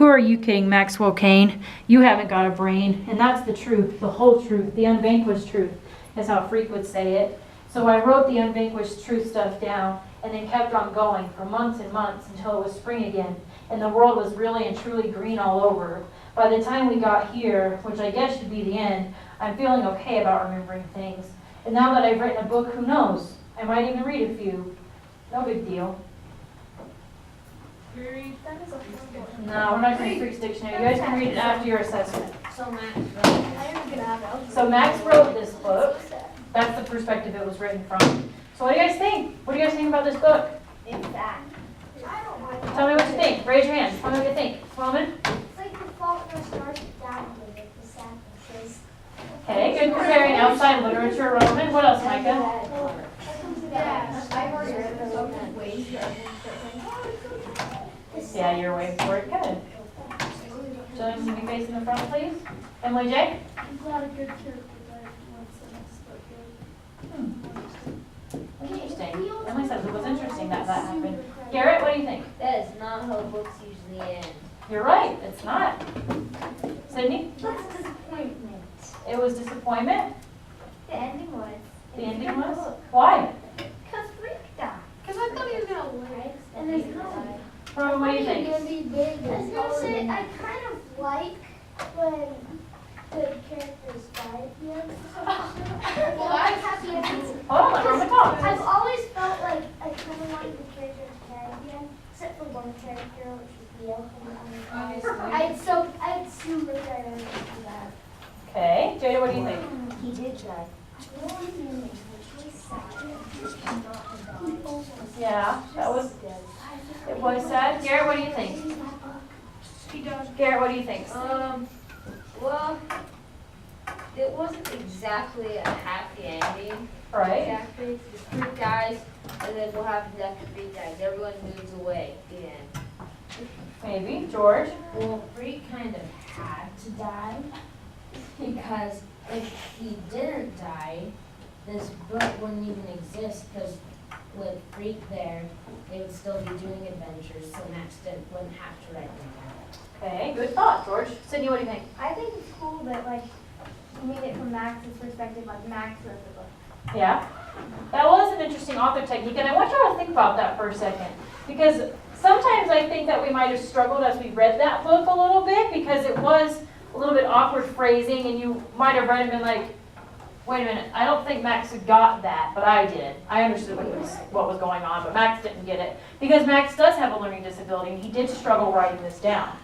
Who are you kidding, Maxwell Kane? You haven't got a brain. And that's the truth, the whole truth, the unvanquished truth, is how Freak would say it. So I wrote the unvanquished truth stuff down and then kept on going for months and months until it was spring again. And the world was really and truly green all over. By the time we got here, which I guess should be the end, I'm feeling okay about remembering things. And now that I've written a book, who knows? I might even read a few. No big deal. No, we're not going to Freak's Dictionary. You guys can read it after your assessment. So Max wrote this book. That's the perspective it was written from. So what do you guys think? What do you guys think about this book? It's that. Tell me what you think. Raise your hands. Tell me what you think. Sloman? It's like the Fault in Our Stars down with the sentences. Okay, good comparing outside literature, Roman. What else, Micah? I've already read the book. Yeah, you're way for it. Good. Jillian, can you face in the front, please? Emily J? It's not a good character, but what's the next book? Interesting. Emily says it was interesting that happened. Garrett, what do you think? That is not how books usually end. You're right. It's not. Sydney? That's disappointment. It was disappointment? The ending was. The ending was? Why? Because Freak died. Because I thought he was going to live. And there's no. Roman, what do you think? I was gonna say, I kind of like when the characters die at the end. Well, I happy endings. Hold on, let Roman talk. I've always felt like I kind of wanted the characters to die at the end, except for one character, which was Neil. I'd super excited to that. Okay. Jada, what do you think? He did die. Yeah, that was, it was sad. Garrett, what do you think? Garrett, what do you think? Well, it wasn't exactly a happy ending. Right? Exactly. The Freak dies, and then what happens after Freak dies? Everyone moves away. The end. Maybe. George? Well, Freak kind of had to die because if he didn't die, this book wouldn't even exist because with Freak there, they would still be doing adventures, so Max wouldn't have to write them down. Okay, good thought, George. Sydney, what do you think? I think it's cool that like you made it from Max's perspective, like Max wrote the book. Yeah? That was an interesting author technique, and I want y'all to think about that for a second. Because sometimes I think that we might have struggled as we read that book a little bit, because it was a little bit awkward phrasing, and you might have read it and been like, wait a minute, I don't think Max got that, but I did. I understood what was going on, but Max didn't get it. Because Max does have a learning disability, and he did struggle writing this down.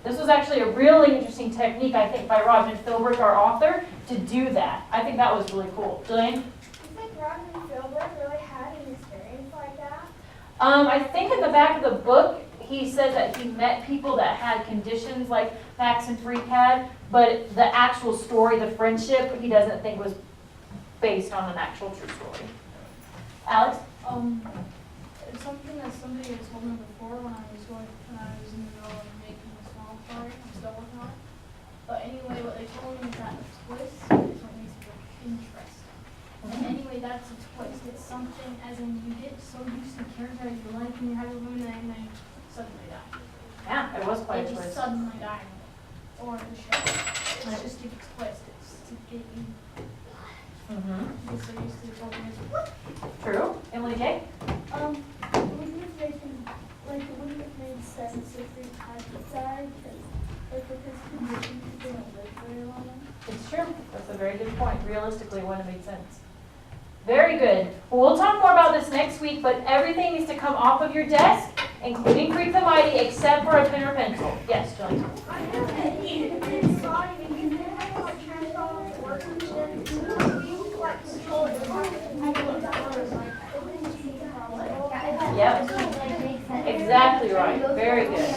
This was actually a really interesting technique, I think, by Rodman Philbrick, our author, to do that. I think that was really cool. Jillian? Do you think Rodman Philbrick really had an experience like that? I think at the back of the book, he said that he met people that had conditions like Max and Freak had, but the actual story, the friendship, he doesn't think was based on an actual true story. Alex? It's something that somebody had told me before when I was in the middle of making a small part. I'm still working on it. But anyway, what they told me is that a twist is what makes it interesting. And anyway, that's a twist. It's something as in you get so used to the character you like and you have a woman and then suddenly die. Yeah, it was quite a They just twist. suddenly die. Or the show. It's just to get twist. It's to get you get so used to the total True. Emily J? Wouldn't it have made sense if Freak hadn't died? Because with his condition, he didn't live very long. It's true. That's a very good point. Realistically, it wouldn't have made sense. Very good. Well, we'll talk more about this next week, but everything needs to come off of your desk, including Freak the Mighty, except for a pen or pencil. Yes, Jillian? I know that it's fine because they have like transformers working and then you like control it. Yep. Exactly right. Very good.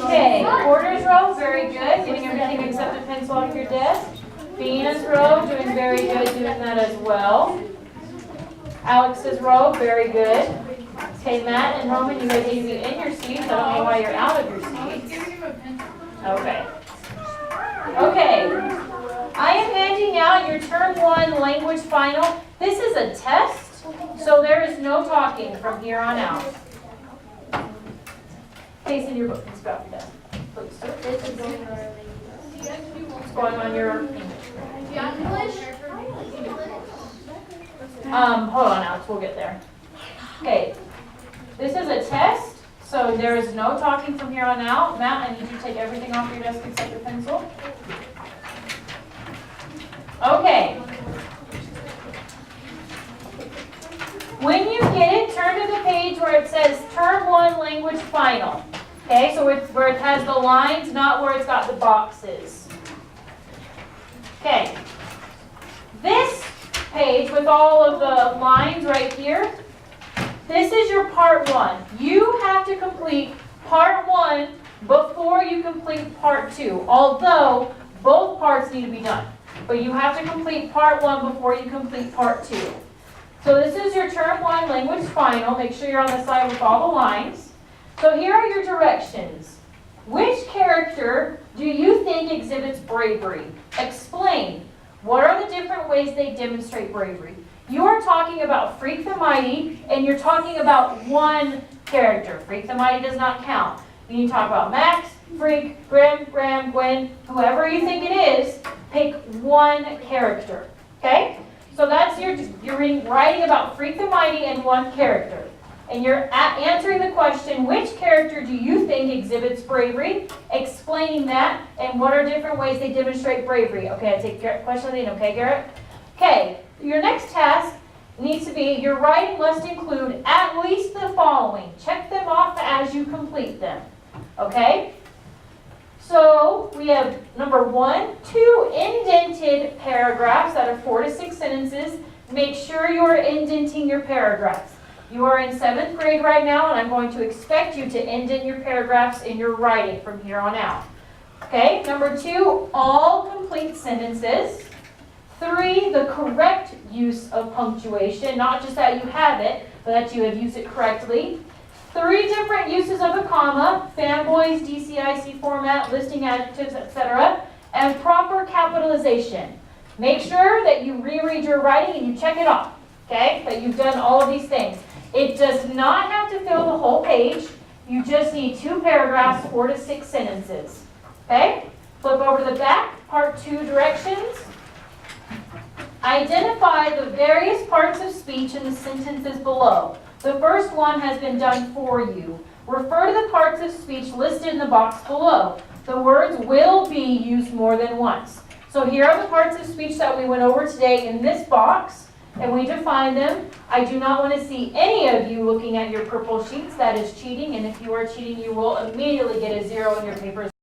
Okay, Porter's row, very good. Getting everything except a pencil off your desk. Bina's row, doing very good doing that as well. Alex's row, very good. Okay, Matt and Roman, you guys need to be in your seats. I don't know why you're out of your seats. Okay. Okay. I am handing out your Term 1 language final. This is a test, so there is no talking from here on out. Face in your book and spell your desk, please. This is going It's going on your English. Hold on, Alex, we'll get there. Okay, this is a test, so there is no talking from here on out. Matt, I need you to take everything off your desk except your pencil. Okay. When you get it, turn to the page where it says Term 1 Language Final. Okay, so it's where it has the lines, not where it's got the boxes. Okay. This page with all of the lines right here, this is your part 1. You have to complete part 1 before you complete part 2, although both parts need to be done. But you have to complete part 1 before you complete part 2. So this is your Term 1 Language Final. Make sure you're on the side with all the lines. So here are your directions. Which character do you think exhibits bravery? Explain. What are the different ways they demonstrate bravery? You are talking about Freak the Mighty, and you're talking about one character. Freak the Mighty does not count. You need to talk about Max, Freak, Grim, Graham, Gwen, whoever you think it is, pick one character. Okay? So that's you're writing about Freak the Mighty and one character. And you're answering the question, which character do you think exhibits bravery? Explaining that, and what are different ways they demonstrate bravery? Okay, I take question on the end, okay, Garrett? Okay, your next task needs to be, your writing must include at least the following. Check them off as you complete them, okay? So we have number 1, 2 indented paragraphs that are 4 to 6 sentences. Make sure you are indenting your paragraphs. You are in 7th grade right now, and I'm going to expect you to indent your paragraphs in your writing from here on out. Okay, number 2, all complete sentences. 3, the correct use of punctuation, not just that you have it, but that you have used it correctly. 3 different uses of a comma, fanboys, DCIC format, listing adjectives, etc., and proper capitalization. Make sure that you reread your writing and you check it off, okay, that you've done all of these things. It does not have to fill the whole page. You just need 2 paragraphs, 4 to 6 sentences, okay? Flip over to the back, part 2 directions. Identify the various parts of speech in the sentences below. The first one has been done for you. Refer to the parts of speech listed in the box below. The words will be used more than once. So here are the parts of speech that we went over today in this box, and we define them. I do not want to see any of you looking at your purple sheets. That is cheating, and if you are cheating, you will immediately get a 0 in your papers.